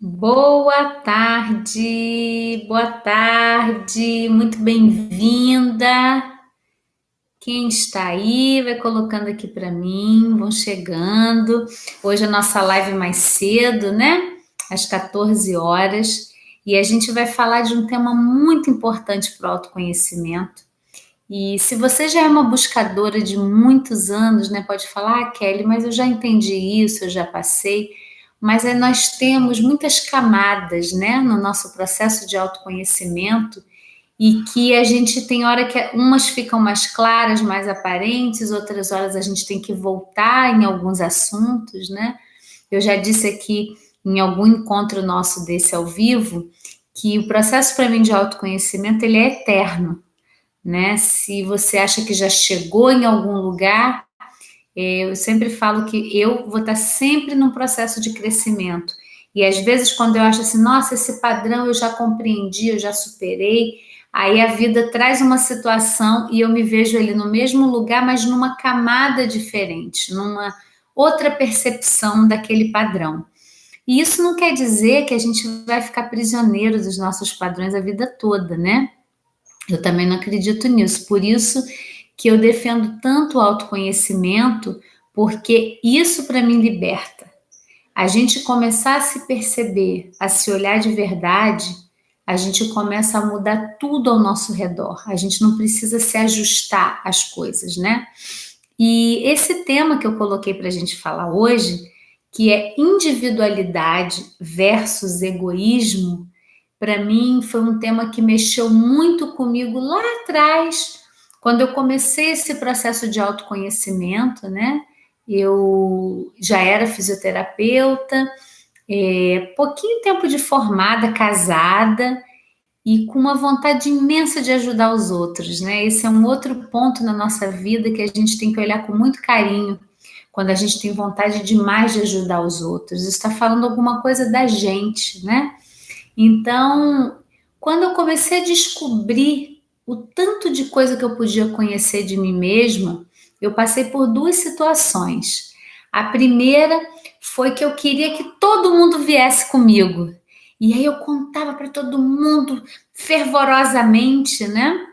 Boa tarde, muito bem-vinda. Quem está aí, vai colocando aqui para mim, vão chegando. Hoje a nossa live mais cedo, né? Às 14 horas. E a gente vai falar de um tema muito importante para o autoconhecimento. E se você já é uma buscadora de muitos anos, né, pode falar, Kelly, mas eu já entendi isso, eu já passei. Mas nós temos muitas camadas, né, no nosso processo de autoconhecimento e que a gente tem hora que umas ficam mais claras, mais aparentes, outras horas a gente tem que voltar em alguns assuntos, né? Eu já disse aqui em algum encontro nosso desse ao vivo que o processo para mim de autoconhecimento ele é eterno, né? Se você acha que já chegou em algum lugar, eu sempre falo que eu vou estar sempre num processo de crescimento. E às vezes, quando eu acho assim, nossa, esse padrão eu já compreendi, eu já superei, aí a vida traz uma situação e eu me vejo ali no mesmo lugar, mas numa camada diferente, numa outra percepção daquele padrão. E isso não quer dizer que a gente vai ficar prisioneiro dos nossos padrões a vida toda, né? Eu também não acredito nisso. Por isso que eu defendo tanto o autoconhecimento, porque isso para mim liberta. A gente começar a se perceber, a se olhar de verdade, a gente começa a mudar tudo ao nosso redor. A gente não precisa se ajustar às coisas, né? E esse tema que eu coloquei para a gente falar hoje, que é individualidade versus egoísmo, para mim foi um tema que mexeu muito comigo lá atrás, quando eu comecei esse processo de autoconhecimento, né? Eu já era fisioterapeuta, pouquinho tempo de formada, casada e com uma vontade imensa de ajudar os outros, né? Esse é um outro ponto na nossa vida que a gente tem que olhar com muito carinho quando a gente tem vontade demais de ajudar os outros. Isso está falando alguma coisa da gente, né? Então, quando eu comecei a descobrir o tanto de coisa que eu podia conhecer de mim mesma, eu passei por duas situações. A primeira foi que eu queria que todo mundo viesse comigo. E aí eu contava para todo mundo fervorosamente, né?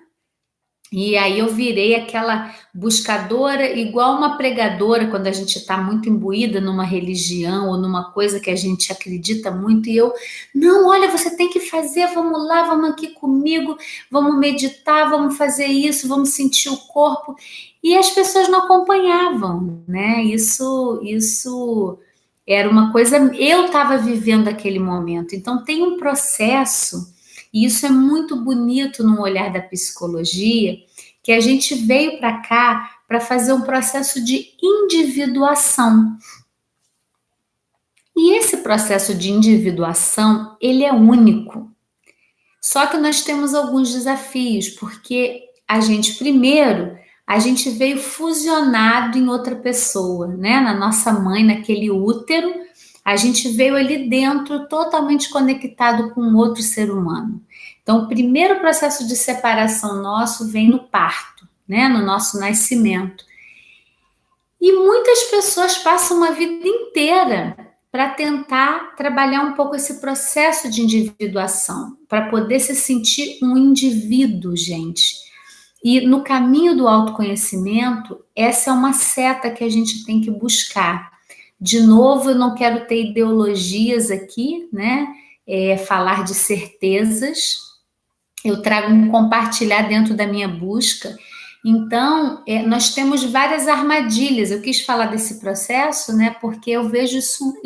E aí eu virei aquela buscadora, igual uma pregadora, quando a gente está muito imbuída numa religião ou numa coisa que a gente acredita muito, e eu, não, olha, você tem que fazer, vamos lá, vamos aqui comigo, vamos meditar, vamos fazer isso, vamos sentir o corpo. E as pessoas não acompanhavam, né? Isso era uma coisa, eu estava vivendo aquele momento. Então tem um processo, e isso é muito bonito no olhar da psicologia, que a gente veio para cá para fazer um processo de individuação. E esse processo de individuação, ele é único. Só que nós temos alguns desafios, porque a gente veio fusionado em outra pessoa, né? Na nossa mãe, naquele útero, a gente veio ali dentro totalmente conectado com outro ser humano. Então, o primeiro processo de separação nosso vem no parto, né? No nosso nascimento. E muitas pessoas passam uma vida inteira para tentar trabalhar um pouco esse processo de individuação, para poder se sentir um indivíduo, gente. E no caminho do autoconhecimento, essa é uma seta que a gente tem que buscar. De novo, eu não quero ter ideologias aqui, né? Falar de certezas. Eu trago um compartilhar dentro da minha busca. Então, nós temos várias armadilhas. Eu quis falar desse processo, né? Porque eu vejo isso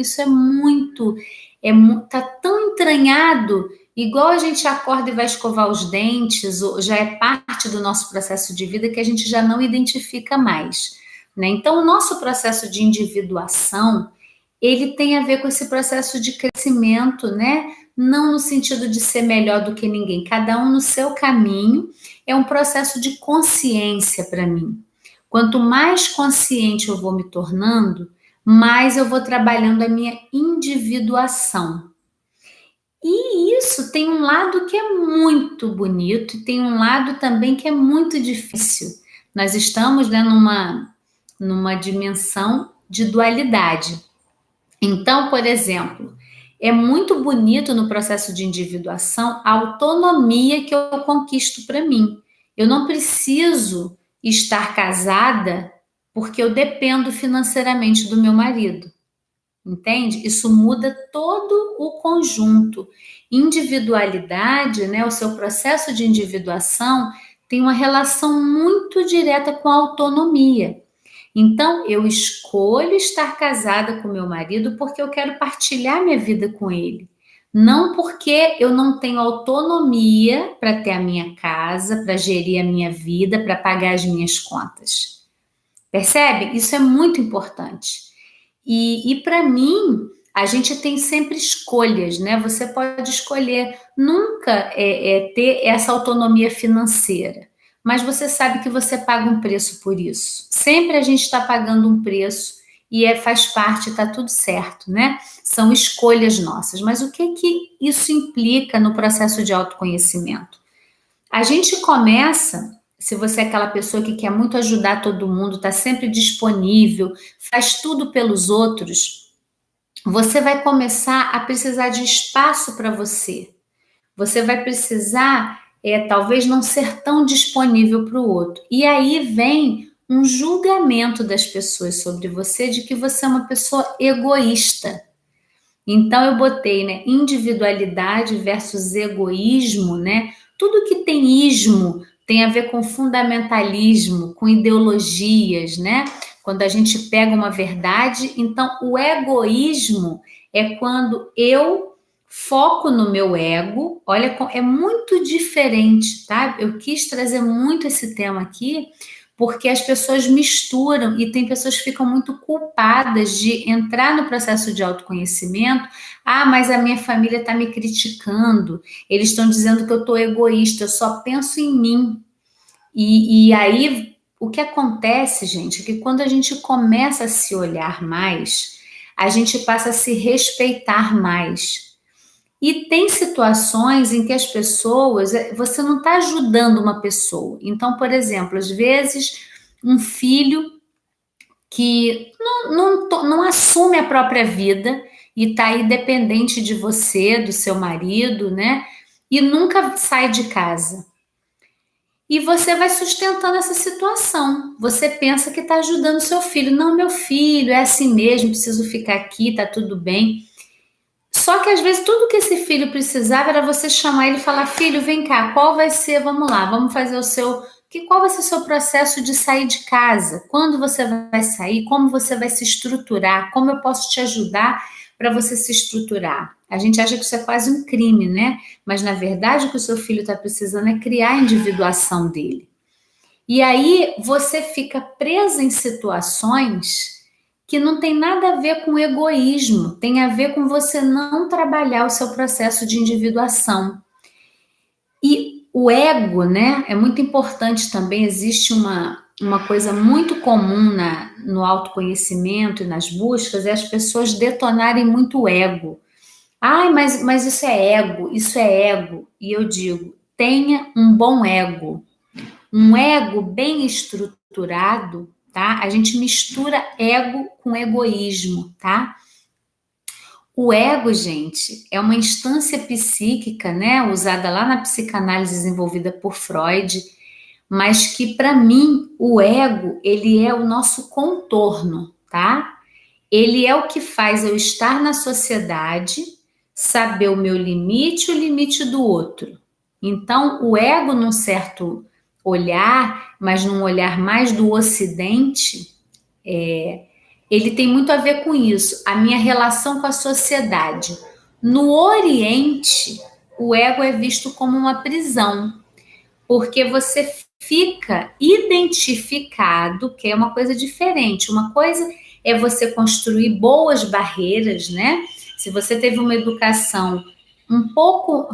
tá tão entranhado, igual a gente acorda e vai escovar os dentes, ou já é parte do nosso processo de vida que a gente já não identifica mais, né? Então, o nosso processo de individuação, ele tem a ver com esse processo de crescimento, né? Não no sentido de ser melhor do que ninguém, cada um no seu caminho, é um processo de consciência para mim. Quanto mais consciente eu vou me tornando, mais eu vou trabalhando a minha individuação. E isso tem um lado que é muito bonito e tem um lado também que é muito difícil. Nós estamos, né, numa dimensão de dualidade. Então, por exemplo, é muito bonito no processo de individuação a autonomia que eu conquisto para mim. Eu não preciso estar casada porque eu dependo financeiramente do meu marido. Entende? Isso muda todo o conjunto. Individualidade, né, o seu processo de individuação tem uma relação muito direta com a autonomia. Então, eu escolho estar casada com meu marido porque eu quero partilhar minha vida com ele. Não porque eu não tenho autonomia para ter a minha casa, para gerir a minha vida, para pagar as minhas contas. Percebe? Isso é muito importante. E para mim, a gente tem sempre escolhas, né? Você pode escolher nunca ter essa autonomia financeira, mas você sabe que você paga um preço por isso. Sempre a gente está pagando um preço e faz parte, está tudo certo, né? São escolhas nossas. Mas o que isso implica no processo de autoconhecimento? A gente começa, se você é aquela pessoa que quer muito ajudar todo mundo, está sempre disponível, faz tudo pelos outros, você vai começar a precisar de espaço para você. Você vai precisar, talvez, não ser tão disponível para o outro. E aí vem um julgamento das pessoas sobre você de que você é uma pessoa egoísta. Então eu botei, né, individualidade versus egoísmo, né? Tudo que tem ismo tem a ver com fundamentalismo, com ideologias, né? Quando a gente pega uma verdade, então o egoísmo é quando eu foco no meu ego. Olha, é muito diferente, tá? Eu quis trazer muito esse tema aqui, porque as pessoas misturam e tem pessoas que ficam muito culpadas de entrar no processo de autoconhecimento. Ah, mas a minha família está me criticando, eles estão dizendo que eu estou egoísta, eu só penso em mim. E aí, o que acontece, gente, é que quando a gente começa a se olhar mais, a gente passa a se respeitar mais. E tem situações em que as pessoas, você não está ajudando uma pessoa. Então, por exemplo, às vezes, um filho que não assume a própria vida e está aí dependente de você, do seu marido, né? E nunca sai de casa. E você vai sustentando essa situação. Você pensa que está ajudando seu filho. Não, meu filho, é assim mesmo, preciso ficar aqui, tá tudo bem. Só que às vezes tudo que esse filho precisava era você chamar ele e falar: filho, vem cá, qual vai ser, vamos lá, vamos fazer qual vai ser o seu processo de sair de casa? Quando você vai sair? Como você vai se estruturar? Como eu posso te ajudar para você se estruturar? A gente acha que isso é quase um crime, né? Mas na verdade o que o seu filho está precisando é criar a individuação dele. E aí você fica presa em situações que não tem nada a ver com egoísmo, tem a ver com você não trabalhar o seu processo de individuação. E o ego, né, é muito importante também. Existe uma coisa muito comum no autoconhecimento e nas buscas, é as pessoas detonarem muito o ego. Ai, mas isso é ego, isso é ego. E eu digo, tenha um bom ego. Um ego bem estruturado, tá? A gente mistura ego com egoísmo, tá? O ego, gente, é uma instância psíquica, né? Usada lá na psicanálise desenvolvida por Freud, mas que para mim o ego, ele é o nosso contorno, tá? Ele é o que faz eu estar na sociedade, saber o meu limite e o limite do outro. Então, o ego, num certo olhar, mas num olhar mais do Ocidente, ele tem muito a ver com isso, a minha relação com a sociedade. No Oriente, o ego é visto como uma prisão, porque você fica identificado, que é uma coisa diferente. Uma coisa é você construir boas barreiras, né? Se você teve uma educação um pouco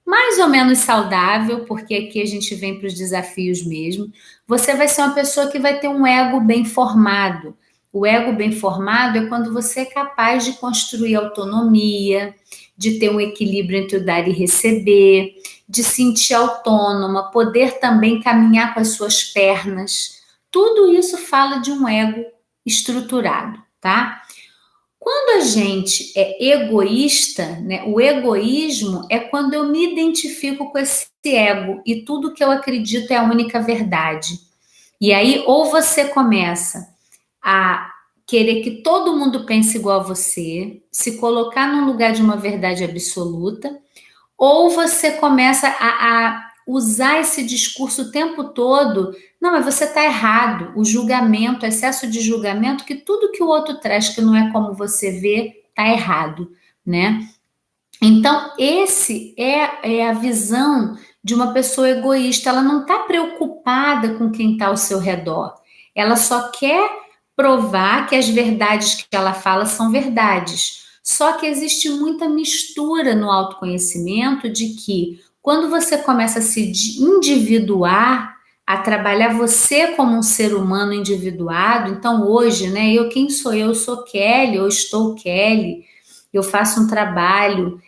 mais ou menos saudável, porque aqui a gente vem para os desafios mesmo, você vai ser uma pessoa que vai ter um ego bem formado. O ego bem formado é quando você é capaz de construir autonomia, de ter um equilíbrio entre o dar e receber, de sentir autônoma, poder também caminhar com as suas pernas. Tudo isso fala de um ego estruturado, tá? quando a gente é egoísta, né, o egoísmo é quando eu me identifico com esse ego e tudo que eu acredito é a única verdade. E aí, ou você começa a querer que todo mundo pense igual a você, se colocar num lugar de uma verdade absoluta, ou você começa a usar esse discurso o tempo todo. Não, mas você está errado. O julgamento, o excesso de julgamento, que tudo que o outro traz que não é como você vê, está errado, né? Então, esse é a visão de uma pessoa egoísta. Ela não está preocupada com quem está ao seu redor. Ela só quer provar que as verdades que ela fala são verdades. Só que existe muita mistura no autoconhecimento de que quando você começa a se individuar, a trabalhar você como um ser humano individuado, então hoje, né, quem sou eu? Eu sou Kelly, eu estou Kelly, eu faço um trabalho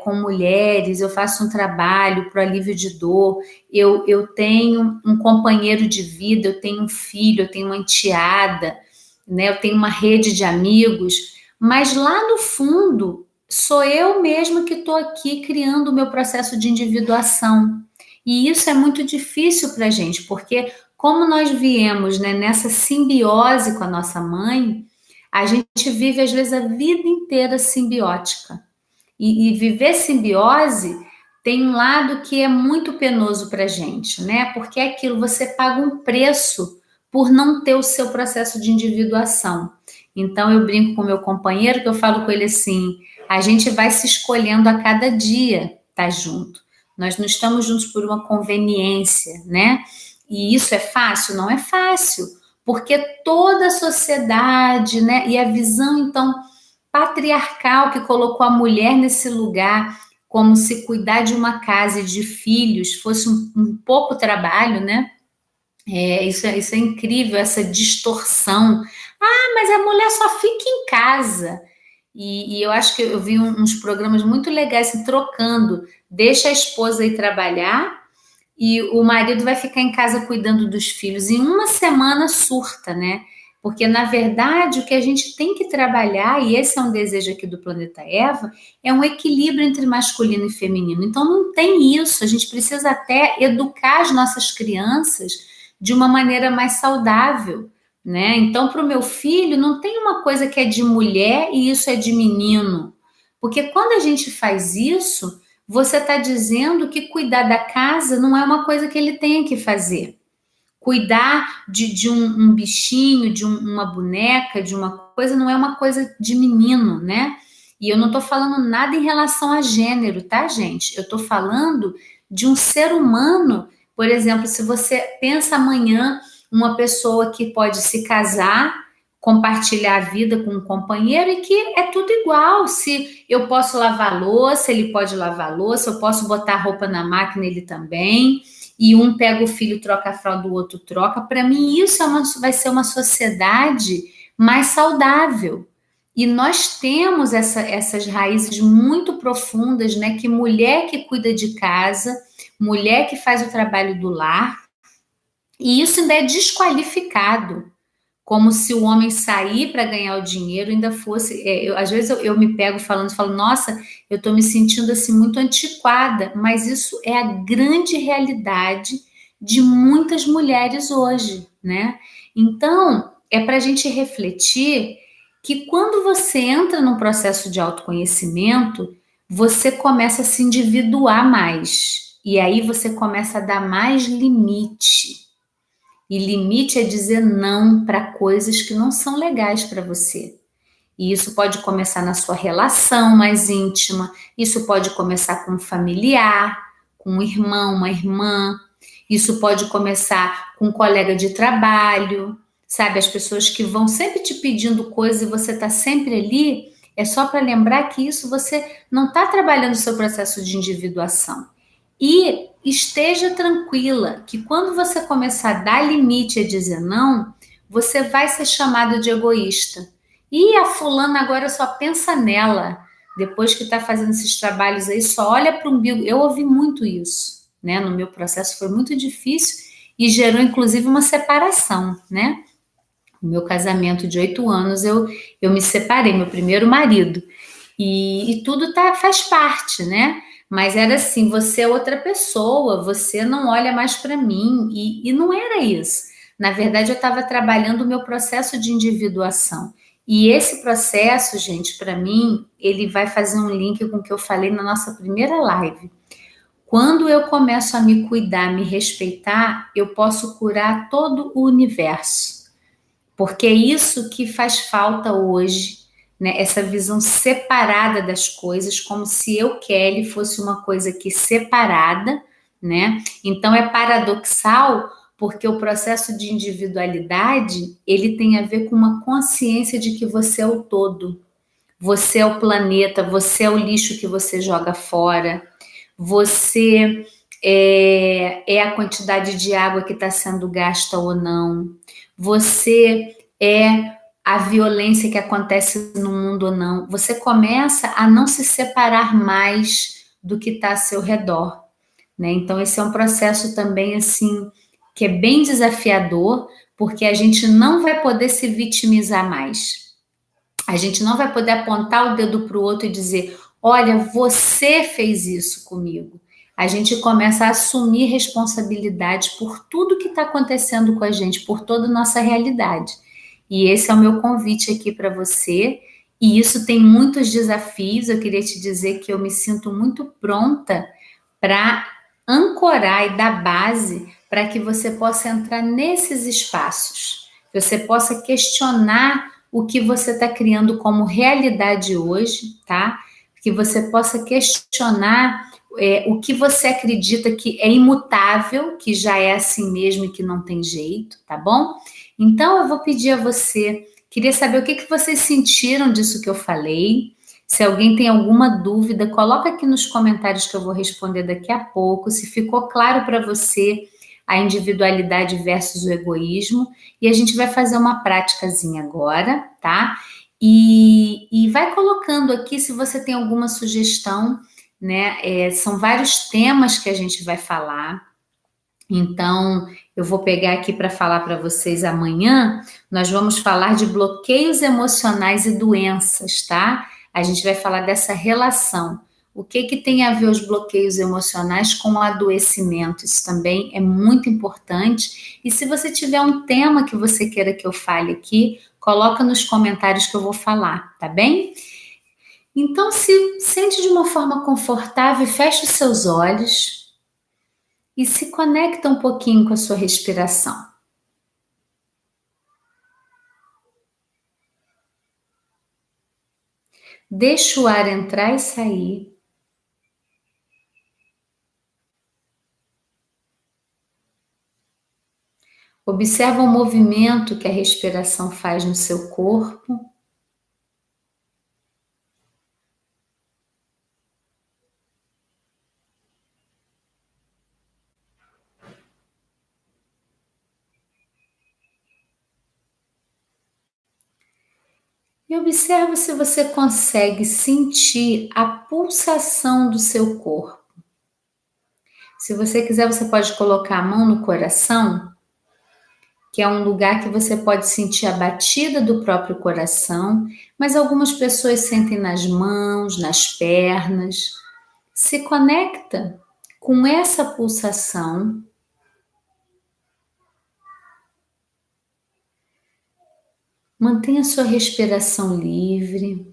com mulheres, eu faço um trabalho para o alívio de dor, eu tenho um companheiro de vida, eu tenho um filho, eu tenho uma enteada, né, eu tenho uma rede de amigos, mas lá no fundo sou eu mesma que estou aqui criando o meu processo de individuação. E isso é muito difícil para a gente, porque como nós viemos, né, nessa simbiose com a nossa mãe, a gente vive às vezes a vida inteira simbiótica. E viver simbiose tem um lado que é muito penoso para a gente, né? Porque é aquilo, você paga um preço por não ter o seu processo de individuação. Então eu brinco com meu companheiro, que eu falo com ele assim: a gente vai se escolhendo a cada dia estar junto. Nós não estamos juntos por uma conveniência, né? E isso é fácil? Não é fácil, porque toda a sociedade, né? E a visão, então, patriarcal que colocou a mulher nesse lugar, como se cuidar de uma casa e de filhos fosse um pouco trabalho, né? Isso é incrível, essa distorção. Ah, mas a mulher só fica em casa. E eu acho que eu vi uns programas muito legais assim, trocando. Deixa a esposa ir trabalhar e o marido vai ficar em casa cuidando dos filhos. Em uma semana surta, né? Porque, na verdade, o que a gente tem que trabalhar, e esse é um desejo aqui do Planeta Eva, é um equilíbrio entre masculino e feminino. Então, não tem isso. A gente precisa até educar as nossas crianças de uma maneira mais saudável, né? Então, para o meu filho, não tem uma coisa que é de mulher e isso é de menino. Porque quando a gente faz isso, você está dizendo que cuidar da casa não é uma coisa que ele tenha que fazer. Cuidar de um bichinho, de uma boneca, de uma coisa, não é uma coisa de menino, né? E eu não estou falando nada em relação a gênero, tá, gente? Eu estou falando de um ser humano. Por exemplo, se você pensa amanhã uma pessoa que pode se casar, compartilhar a vida com um companheiro e que é tudo igual. Se eu posso lavar louça, ele pode lavar louça, eu posso botar roupa na máquina, ele também. E um pega o filho, troca a fralda, o outro troca. Para mim, isso vai ser uma sociedade mais saudável. E nós temos essas raízes muito profundas, né? Que mulher que cuida de casa, mulher que faz o trabalho do lar, e isso ainda é desqualificado, como se o homem sair para ganhar o dinheiro ainda fosse. Às vezes eu me pego falando, falo, nossa, eu estou me sentindo assim muito antiquada, mas isso é a grande realidade de muitas mulheres hoje, né? Então, é para a gente refletir que quando você entra num processo de autoconhecimento, você começa a se individuar mais. E aí você começa a dar mais limite. E limite é dizer não para coisas que não são legais para você. E isso pode começar na sua relação mais íntima, isso pode começar com um familiar, com um irmão, uma irmã, isso pode começar com um colega de trabalho, sabe? As pessoas que vão sempre te pedindo coisas e você está sempre ali, é só para lembrar que isso você não está trabalhando o seu processo de individuação. E esteja tranquila que quando você começar a dar limite e dizer não, você vai ser chamado de egoísta. E a fulana agora só pensa nela, depois que está fazendo esses trabalhos aí, só olha para o umbigo. Eu ouvi muito isso, né? No meu processo foi muito difícil e gerou inclusive uma separação, né? O meu casamento de 8 anos, eu me separei, meu primeiro marido. E tudo faz parte, né? Mas era assim, você é outra pessoa, você não olha mais para mim. E não era isso. Na verdade, eu estava trabalhando o meu processo de individuação. E esse processo, gente, para mim, ele vai fazer um link com o que eu falei na nossa primeira live. Quando eu começo a me cuidar, me respeitar, eu posso curar todo o universo. Porque é isso que faz falta hoje, né? Essa visão separada das coisas, como se eu, Kelly, fosse uma coisa aqui separada, né? Então é paradoxal, porque o processo de individualidade, ele tem a ver com uma consciência de que você é o todo. Você é o planeta, você é o lixo que você joga fora, você é a quantidade de água que está sendo gasta ou não, você é a violência que acontece no mundo ou não. Você começa a não se separar mais do que está ao seu redor, né? Então esse é um processo também assim que é bem desafiador, porque a gente não vai poder se vitimizar mais. A gente não vai poder apontar o dedo para o outro e dizer: olha, você fez isso comigo. A gente começa a assumir responsabilidade por tudo que está acontecendo com a gente, por toda a nossa realidade. E esse é o meu convite aqui para você. E isso tem muitos desafios. Eu queria te dizer que eu me sinto muito pronta para ancorar e dar base para que você possa entrar nesses espaços, que você possa questionar o que você está criando como realidade hoje, tá? Que você possa questionar o que você acredita que é imutável, que já é assim mesmo e que não tem jeito, tá bom? Então eu vou pedir a você, queria saber o que vocês sentiram disso que eu falei. Se alguém tem alguma dúvida, coloca aqui nos comentários que eu vou responder daqui a pouco. Se ficou claro para você a individualidade versus o egoísmo, e a gente vai fazer uma práticazinha agora, tá? E vai colocando aqui se você tem alguma sugestão, né? São vários temas que a gente vai falar. Então, eu vou pegar aqui para falar para vocês amanhã. Nós vamos falar de bloqueios emocionais e doenças, tá? A gente vai falar dessa relação. O que tem a ver os bloqueios emocionais com o adoecimento? Isso também é muito importante. E se você tiver um tema que você queira que eu fale aqui, coloca nos comentários que eu vou falar, tá bem? Então, se sente de uma forma confortável, feche os seus olhos e se conecta um pouquinho com a sua respiração. Deixa o ar entrar e sair. Observa o movimento que a respiração faz no seu corpo. E observa se você consegue sentir a pulsação do seu corpo. Se você quiser, você pode colocar a mão no coração, que é um lugar que você pode sentir a batida do próprio coração, mas algumas pessoas sentem nas mãos, nas pernas. Se conecta com essa pulsação. Mantenha sua respiração livre.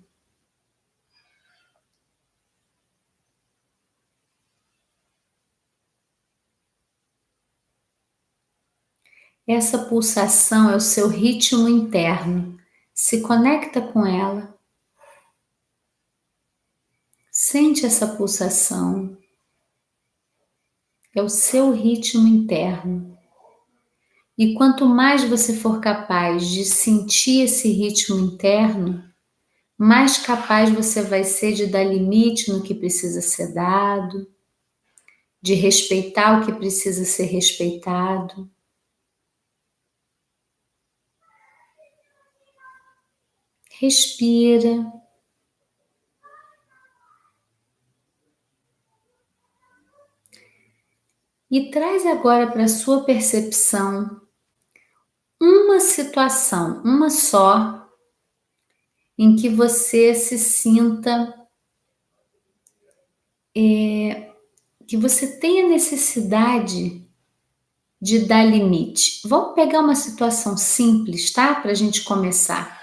Essa pulsação é o seu ritmo interno. Se conecta com ela. Sente essa pulsação. É o seu ritmo interno. E quanto mais você for capaz de sentir esse ritmo interno, mais capaz você vai ser de dar limite no que precisa ser dado, de respeitar o que precisa ser respeitado. Respira. E traz agora para a sua percepção uma situação, uma só, em que você se sinta, que você tenha necessidade de dar limite. Vamos pegar uma situação simples, tá? Para a gente começar.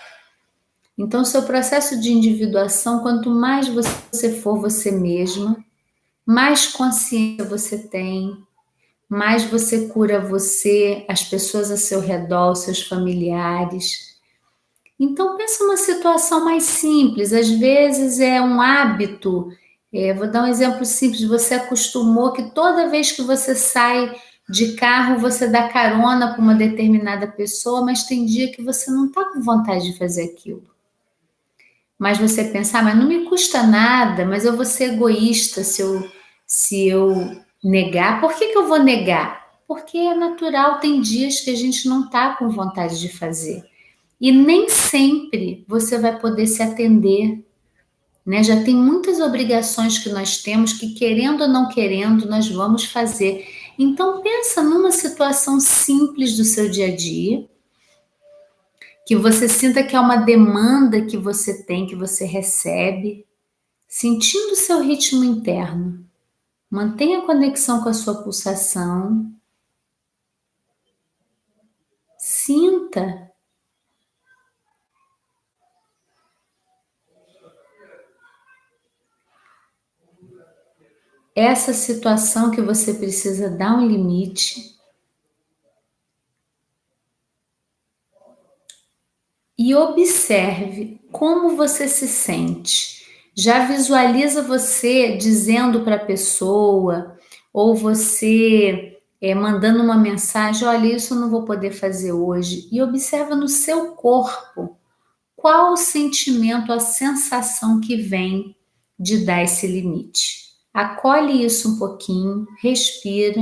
Então, seu processo de individuação, quanto mais você for você mesma, mais consciência você tem, mais você cura você, as pessoas a seu redor, os seus familiares. Então, pensa uma situação mais simples. Às vezes é um hábito. Vou dar um exemplo simples. Você acostumou que toda vez que você sai de carro, você dá carona para uma determinada pessoa, mas tem dia que você não está com vontade de fazer aquilo. Mas você pensa, mas não me custa nada, mas eu vou ser egoísta se eu negar. Por que eu vou negar? Porque é natural, tem dias que a gente não está com vontade de fazer. E nem sempre você vai poder se atender, né? Já tem muitas obrigações que nós temos que, querendo ou não querendo, nós vamos fazer. Então, pensa numa situação simples do seu dia a dia, que você sinta que é uma demanda que você tem, que você recebe, sentindo o seu ritmo interno. Mantenha a conexão com a sua pulsação. Sinta essa situação que você precisa dar um limite e observe como você se sente. Já visualiza você dizendo para a pessoa ou você mandando uma mensagem, olha, isso eu não vou poder fazer hoje, e observa no seu corpo qual o sentimento, a sensação que vem de dar esse limite. Acolhe isso um pouquinho, respira.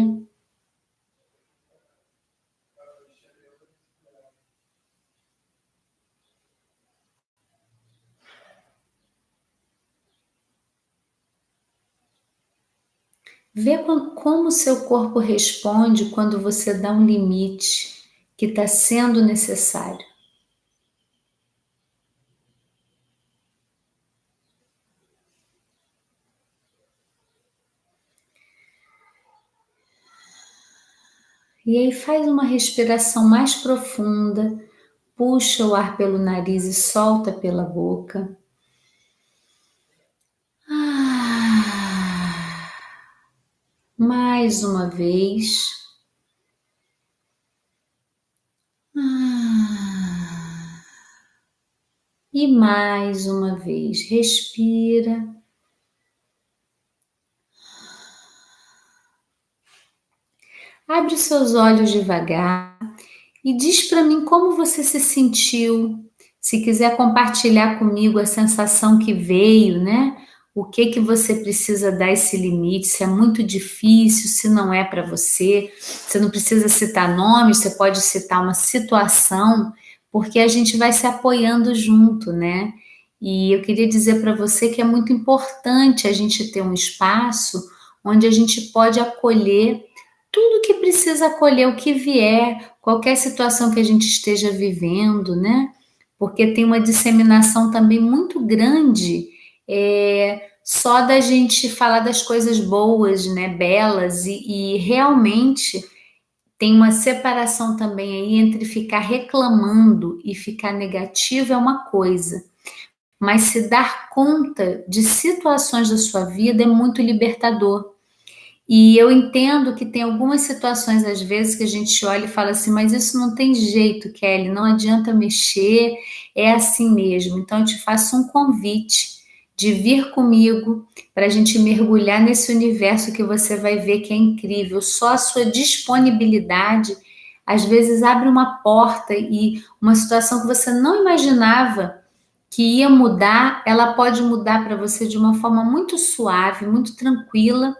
Vê como o seu corpo responde quando você dá um limite que está sendo necessário. E aí faz uma respiração mais profunda, puxa o ar pelo nariz e solta pela boca. Mais uma vez. E mais uma vez, respira. Abre os seus olhos devagar e diz para mim como você se sentiu. Se quiser compartilhar comigo a sensação que veio, né? O que você precisa dar esse limite, se é muito difícil, se não é para você. Você não precisa citar nomes, você pode citar uma situação, porque a gente vai se apoiando junto, né? E eu queria dizer para você que é muito importante a gente ter um espaço onde a gente pode acolher tudo que precisa acolher, o que vier, qualquer situação que a gente esteja vivendo, né? Porque tem uma disseminação também muito grande, só da gente falar das coisas boas, né, belas, e realmente tem uma separação também aí entre ficar reclamando e ficar negativo é uma coisa, mas se dar conta de situações da sua vida é muito libertador. E eu entendo que tem algumas situações, às vezes, que a gente olha e fala assim, mas isso não tem jeito, Kelly, não adianta mexer, é assim mesmo. Então, eu te faço um convite de vir comigo para a gente mergulhar nesse universo que você vai ver que é incrível. Só a sua disponibilidade, às vezes, abre uma porta e uma situação que você não imaginava que ia mudar, ela pode mudar para você de uma forma muito suave, muito tranquila.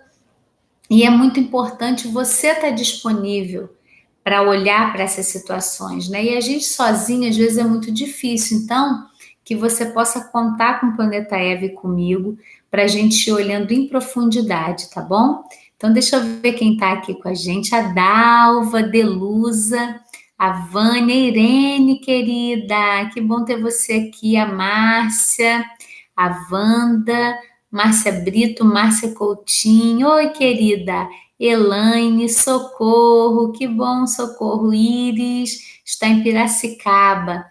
E é muito importante você estar disponível para olhar para essas situações, né? E a gente sozinha, às vezes, é muito difícil. Então, que você possa contar com o Planeta Eva e comigo para a gente ir olhando em profundidade, tá bom? Então, deixa eu ver quem está aqui com a gente. A Dalva, Delusa. A Vânia, Irene, querida, que bom ter você aqui. A Márcia, a Wanda, Márcia Brito, Márcia Coutinho. Oi, querida. Elaine, Socorro, que bom, Socorro. Iris, está em Piracicaba.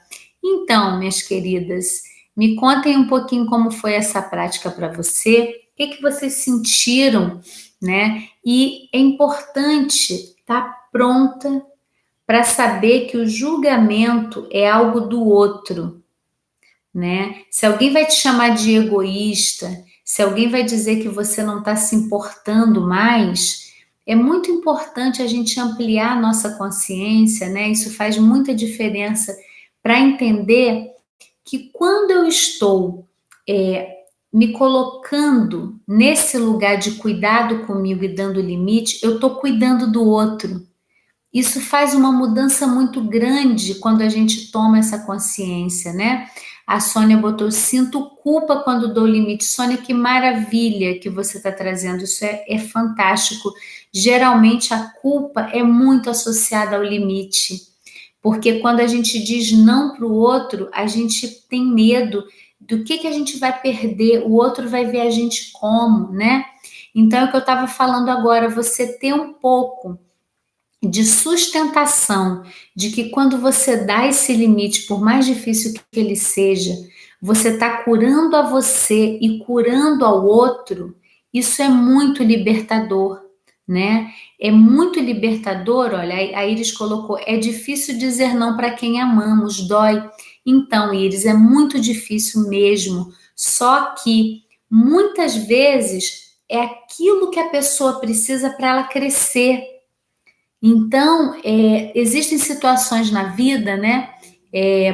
Então, minhas queridas, me contem um pouquinho como foi essa prática para você, o que vocês sentiram, né? E é importante estar pronta para saber que o julgamento é algo do outro, né? Se alguém vai te chamar de egoísta, se alguém vai dizer que você não está se importando mais, é muito importante a gente ampliar a nossa consciência, né? Isso faz muita diferença para entender que quando eu estou me colocando nesse lugar de cuidado comigo e dando limite, eu estou cuidando do outro. Isso faz uma mudança muito grande quando a gente toma essa consciência, né? A Sônia botou, sinto culpa quando dou limite. Sônia, que maravilha que você está trazendo, isso é fantástico. Geralmente a culpa é muito associada ao limite, porque quando a gente diz não para o outro, a gente tem medo do que a gente vai perder, o outro vai ver a gente como, né? Então é o que eu estava falando agora, você ter um pouco de sustentação, de que quando você dá esse limite, por mais difícil que ele seja, você está curando a você e curando ao outro, isso é muito libertador, né? É muito libertador, olha, a Iris colocou, é difícil dizer não para quem amamos, dói. Então, Iris, é muito difícil mesmo, só que muitas vezes é aquilo que a pessoa precisa para ela crescer. Então, existem situações na vida, né?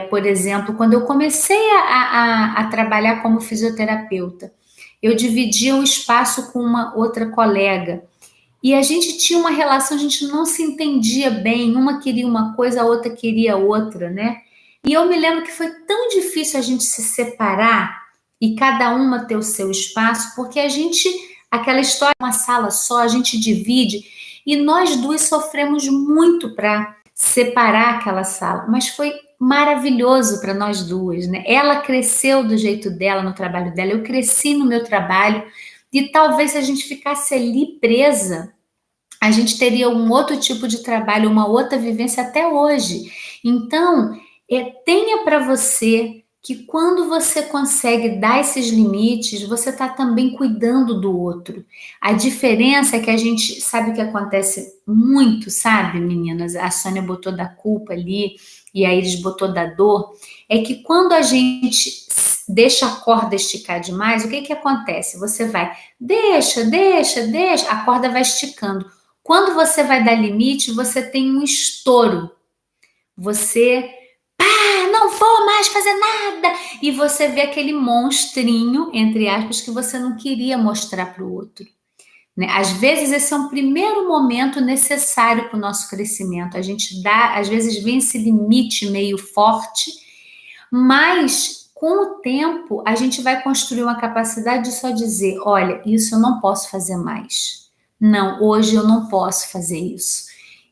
Por exemplo, quando eu comecei a trabalhar como fisioterapeuta, eu dividia o espaço com uma outra colega e a gente tinha uma relação, a gente não se entendia bem, uma queria uma coisa, a outra queria outra, né? E eu me lembro que foi tão difícil a gente se separar e cada uma ter o seu espaço, porque aquela história, uma sala só, a gente divide e nós duas sofremos muito para separar aquela sala, mas foi maravilhoso para nós duas, né? Ela cresceu do jeito dela, no trabalho dela, eu cresci no meu trabalho, e talvez se a gente ficasse ali presa, a gente teria um outro tipo de trabalho, uma outra vivência até hoje. Então, tenha para você que quando você consegue dar esses limites, você está também cuidando do outro. A diferença é que a gente sabe o que acontece muito, sabe, meninas? A Sônia botou da culpa ali e a Iris botou da dor. É que quando a gente deixa a corda esticar demais, o que acontece? Você vai, deixa, a corda vai esticando. Quando você vai dar limite, você tem um estouro. Você, não vou mais fazer nada. E você vê aquele monstrinho, entre aspas, que você não queria mostrar para o outro. Né? Às vezes, esse é um primeiro momento necessário para o nosso crescimento. A gente às vezes, vem esse limite meio forte, mas com o tempo, a gente vai construir uma capacidade de só dizer: olha, isso eu não posso fazer mais. Não, hoje eu não posso fazer isso.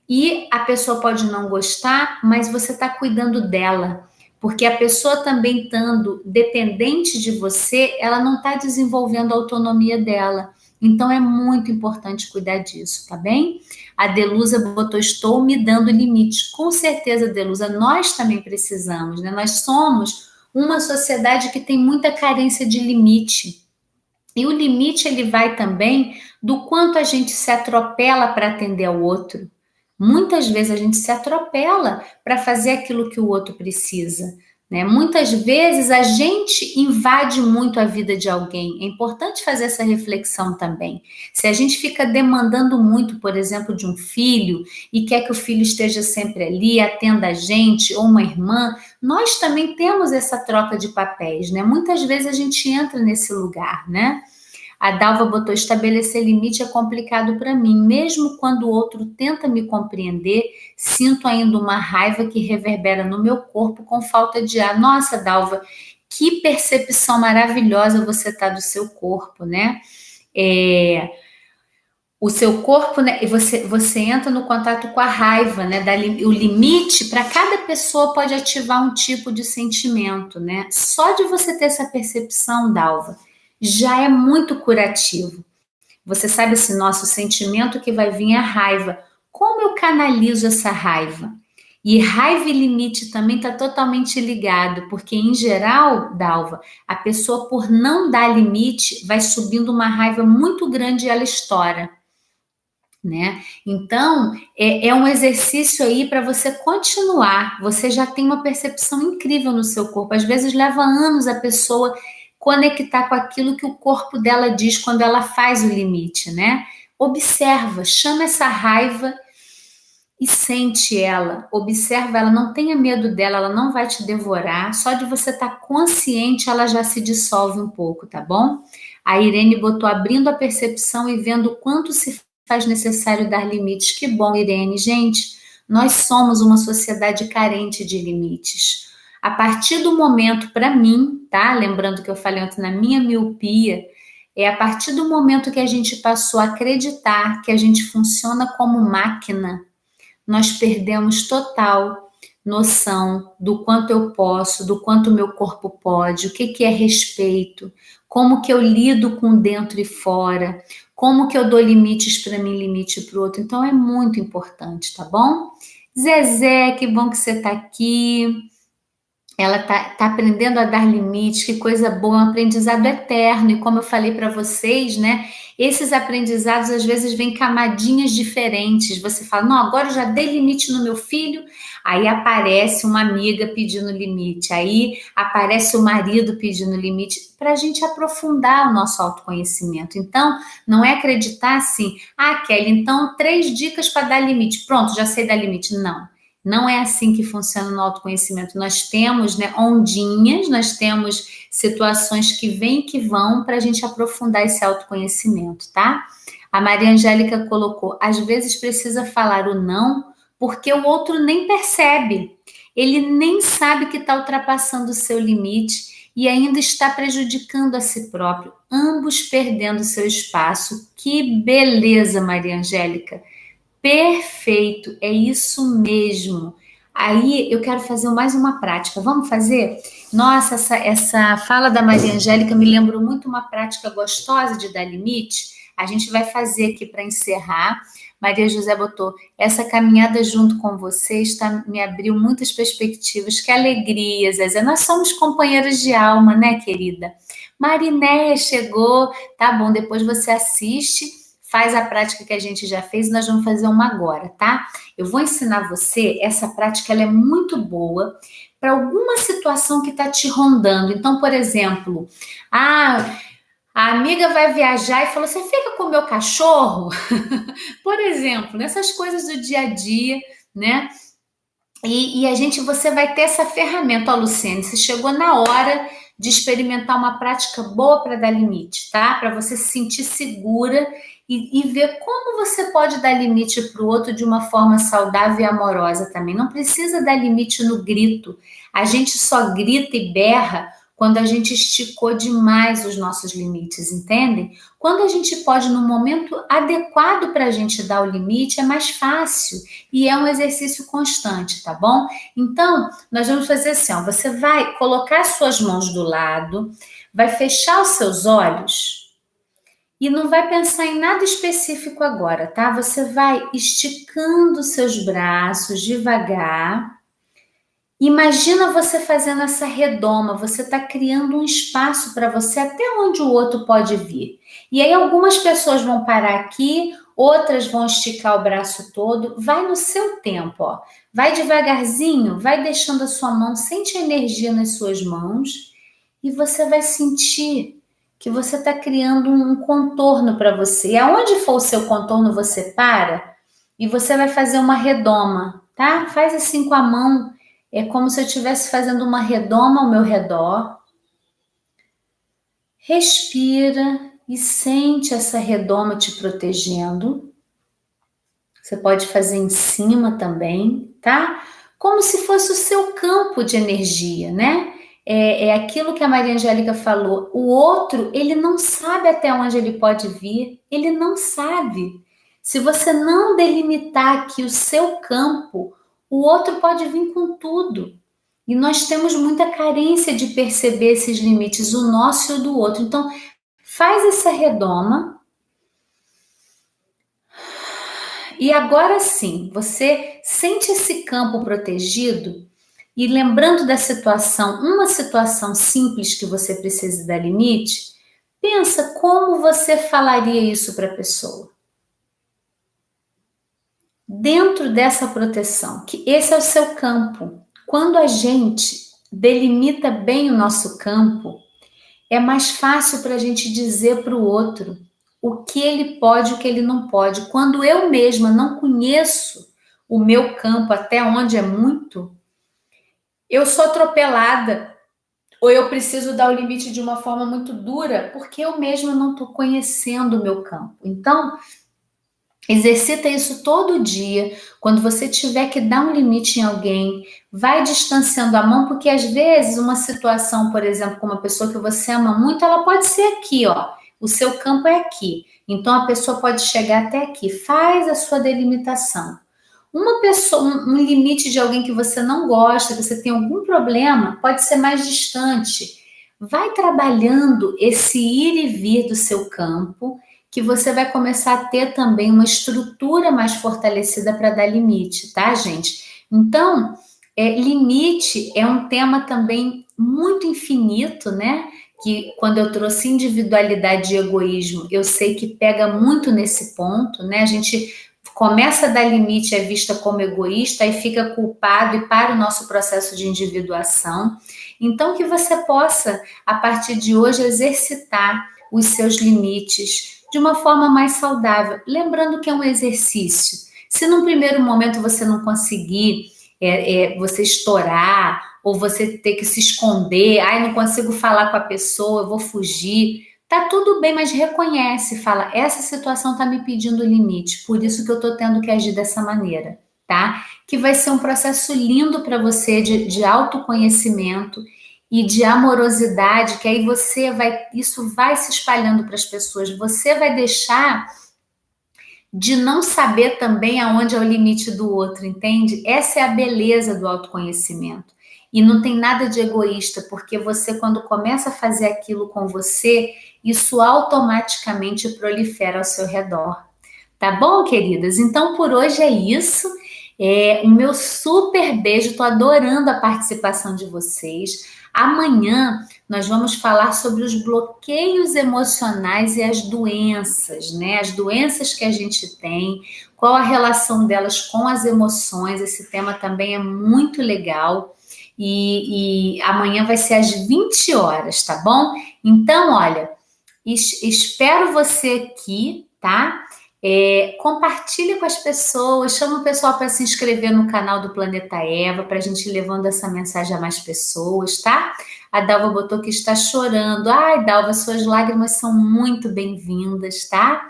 E a pessoa pode não gostar, mas você está cuidando dela. Porque a pessoa também estando dependente de você, ela não está desenvolvendo a autonomia dela. Então é muito importante cuidar disso, tá bem? A Delusa botou, estou me dando limite. Com certeza, Delusa, nós também precisamos, né? Nós somos uma sociedade que tem muita carência de limite. E o limite, ele vai também do quanto a gente se atropela para atender ao outro. Muitas vezes a gente se atropela para fazer aquilo que o outro precisa, né? Muitas vezes a gente invade muito a vida de alguém. É importante fazer essa reflexão também. Se a gente fica demandando muito, por exemplo, de um filho e quer que o filho esteja sempre ali, atenda a gente, ou uma irmã, nós também temos essa troca de papéis, né? Muitas vezes a gente entra nesse lugar, né? A Dalva botou, estabelecer limite é complicado para mim. Mesmo quando o outro tenta me compreender, sinto ainda uma raiva que reverbera no meu corpo com falta de ar. Nossa, Dalva, que percepção maravilhosa você tá do seu corpo, né? o seu corpo, né? E você entra no contato com a raiva, né? O limite para cada pessoa pode ativar um tipo de sentimento, né? Só de você ter essa percepção, Dalva, já é muito curativo. Você sabe esse nosso sentimento que vai vir é a raiva. Como eu canalizo essa raiva? E raiva e limite também está totalmente ligado, porque em geral, Dalva, a pessoa por não dar limite vai subindo uma raiva muito grande e ela estoura, né? Então, é um exercício aí para você continuar. Você já tem uma percepção incrível no seu corpo. Às vezes leva anos a pessoa conectar com aquilo que o corpo dela diz quando ela faz o limite, né? Observa, chama essa raiva e sente ela, observa ela, não tenha medo dela, ela não vai te devorar, só de você estar consciente ela já se dissolve um pouco, tá bom? A Irene botou abrindo a percepção e vendo o quanto se faz necessário dar limites. Que bom, Irene. Gente, nós somos uma sociedade carente de limites. A partir do momento, para mim, tá? Lembrando que eu falei ontem na minha miopia, é a partir do momento que a gente passou a acreditar que a gente funciona como máquina, nós perdemos total noção do quanto eu posso, do quanto o meu corpo pode, o que é respeito, como que eu lido com dentro e fora, como que eu dou limites para mim, limite para o outro. Então é muito importante, tá bom? Zezé, que bom que você está aqui. Ela tá aprendendo a dar limites, que coisa boa, é um aprendizado eterno. E como eu falei para vocês, né? Esses aprendizados às vezes vêm camadinhas diferentes. Você fala, não, agora eu já dei limite no meu filho. Aí aparece uma amiga pedindo limite, aí aparece o marido pedindo limite, para a gente aprofundar o nosso autoconhecimento. Então, não é acreditar assim, ah, Kelly, então 3 dicas para dar limite. Pronto, já sei dar limite. Não. Não é assim que funciona no autoconhecimento. Nós temos, né, ondinhas, nós temos situações que vêm e que vão para a gente aprofundar esse autoconhecimento, tá? A Maria Angélica colocou, às vezes precisa falar o não, porque o outro nem percebe. Ele nem sabe que está ultrapassando o seu limite e ainda está prejudicando a si próprio, ambos perdendo seu espaço. Que beleza, Maria Angélica! Perfeito, é isso mesmo. Aí eu quero fazer mais uma prática. Vamos fazer? Nossa, essa fala da Maria Angélica me lembrou muito uma prática gostosa de dar limite. A gente vai fazer aqui para encerrar. Maria José botou, essa caminhada junto com você me abriu muitas perspectivas. Que alegria, Zezé. Nós somos companheiras de alma, né, querida? Marinéia chegou, tá bom, depois você assiste, faz a prática que a gente já fez, nós vamos fazer uma agora, tá? Eu vou ensinar você, essa prática ela é muito boa para alguma situação que está te rondando. Então, por exemplo, a amiga vai viajar e falou, você fica com o meu cachorro? Por exemplo, nessas coisas do dia a dia, né? Você vai ter essa ferramenta, ó, Luciane, você chegou na hora de experimentar uma prática boa para dar limite, tá? Para você se sentir segura e ver como você pode dar limite para o outro de uma forma saudável e amorosa também. Não precisa dar limite no grito. A gente só grita e berra quando a gente esticou demais os nossos limites, entendem? Quando a gente pode, no momento adequado para a gente dar o limite, é mais fácil e é um exercício constante, tá bom? Então, nós vamos fazer assim, ó, você vai colocar as suas mãos do lado, vai fechar os seus olhos e não vai pensar em nada específico agora, tá? Você vai esticando os seus braços devagar. Imagina você fazendo essa redoma, você está criando um espaço para você até onde o outro pode vir. E aí algumas pessoas vão parar aqui, outras vão esticar o braço todo, vai no seu tempo, ó. Vai devagarzinho, vai deixando a sua mão, sente a energia nas suas mãos e você vai sentir que você está criando um contorno para você. E aonde for o seu contorno, você para e você vai fazer uma redoma, tá? Faz assim com a mão. É como se eu estivesse fazendo uma redoma ao meu redor. Respira e sente essa redoma te protegendo. Você pode fazer em cima também, tá? Como se fosse o seu campo de energia, né? É aquilo que a Maria Angélica falou. O outro, ele não sabe até onde ele pode vir. Ele não sabe. Se você não delimitar aqui o seu campo, o outro pode vir com tudo. E nós temos muita carência de perceber esses limites, o nosso e o do outro. Então, faz essa redoma. E agora sim, você sente esse campo protegido e lembrando da situação, uma situação simples que você precisa dar limite, pensa como você falaria isso para a pessoa. Dentro dessa proteção, que esse é o seu campo. Quando a gente delimita bem o nosso campo, é mais fácil para a gente dizer para o outro o que ele pode e o que ele não pode. Quando eu mesma não conheço o meu campo até onde é muito, eu sou atropelada ou eu preciso dar o limite de uma forma muito dura porque eu mesma não estou conhecendo o meu campo. Então, exercita isso todo dia. Quando você tiver que dar um limite em alguém, vai distanciando a mão, porque às vezes uma situação, por exemplo, com uma pessoa que você ama muito, ela pode ser aqui, ó. O seu campo é aqui. Então a pessoa pode chegar até aqui. Faz a sua delimitação. Uma pessoa, um limite de alguém que você não gosta, que você tem algum problema, pode ser mais distante. Vai trabalhando esse ir e vir do seu campo, que você vai começar a ter também uma estrutura mais fortalecida para dar limite, tá, gente? Então, limite é um tema também muito infinito, né? Que quando eu trouxe individualidade e egoísmo, eu sei que pega muito nesse ponto, né? A gente começa a dar limite, é vista como egoísta e fica culpado e para o nosso processo de individuação. Então, que você possa, a partir de hoje, exercitar os seus limites de uma forma mais saudável. Lembrando que é um exercício. Se num primeiro momento você não conseguir, você estourar, ou você ter que se esconder, ai, não consigo falar com a pessoa, eu vou fugir. Tá tudo bem, mas reconhece, fala, essa situação tá me pedindo limite, por isso que eu tô tendo que agir dessa maneira, tá? Que vai ser um processo lindo para você de autoconhecimento e de amorosidade, que aí isso vai se espalhando para as pessoas, você vai deixar de não saber também aonde é o limite do outro, entende? Essa é a beleza do autoconhecimento. E não tem nada de egoísta, porque você, quando começa a fazer aquilo com você, isso automaticamente prolifera ao seu redor. Tá bom, queridas? Então, por hoje é isso. O meu super beijo, tô adorando a participação de vocês. Amanhã nós vamos falar sobre os bloqueios emocionais e as doenças, né? As doenças que a gente tem, qual a relação delas com as emoções. Esse tema também é muito legal. E amanhã vai ser às 20 horas, tá bom? Então, olha, espero você aqui, tá? Compartilhe com as pessoas, chama o pessoal para se inscrever no canal do Planeta Eva, para a gente ir levando essa mensagem a mais pessoas, tá? A Dalva botou que está chorando. Ai, Dalva, suas lágrimas são muito bem-vindas, tá?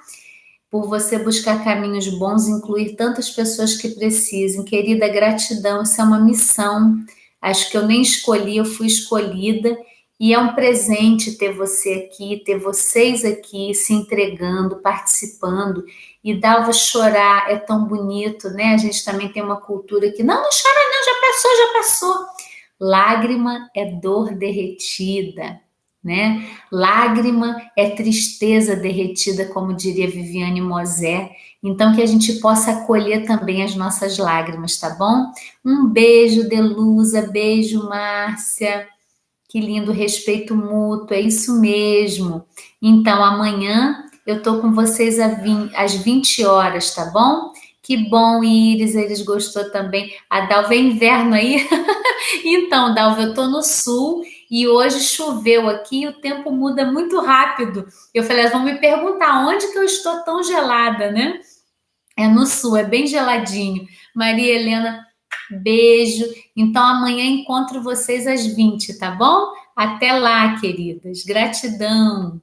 Por você buscar caminhos bons e incluir tantas pessoas que precisem. Querida, gratidão, isso é uma missão. Acho que eu nem escolhi, eu fui escolhida. E é um presente ter você aqui, ter vocês aqui se entregando, participando. E Dalva, chorar é tão bonito, né? A gente também tem uma cultura que não chora não, já passou, já passou. Lágrima é dor derretida, né? Lágrima é tristeza derretida, como diria Viviane Mosé. Então, que a gente possa acolher também as nossas lágrimas, tá bom? Um beijo, Delusa, beijo, Márcia. Que lindo, respeito mútuo, é isso mesmo. Então, amanhã eu tô com vocês às 20 horas, tá bom? Que bom, Iris, eles gostou também. A Dalva, é inverno aí? Então, Dalva, eu tô no sul e hoje choveu aqui e o tempo muda muito rápido. Eu falei, elas vão me perguntar onde que eu estou tão gelada, né? É no sul, é bem geladinho. Maria Helena, beijo. Então amanhã encontro vocês às 20, tá bom? Até lá, queridas. Gratidão.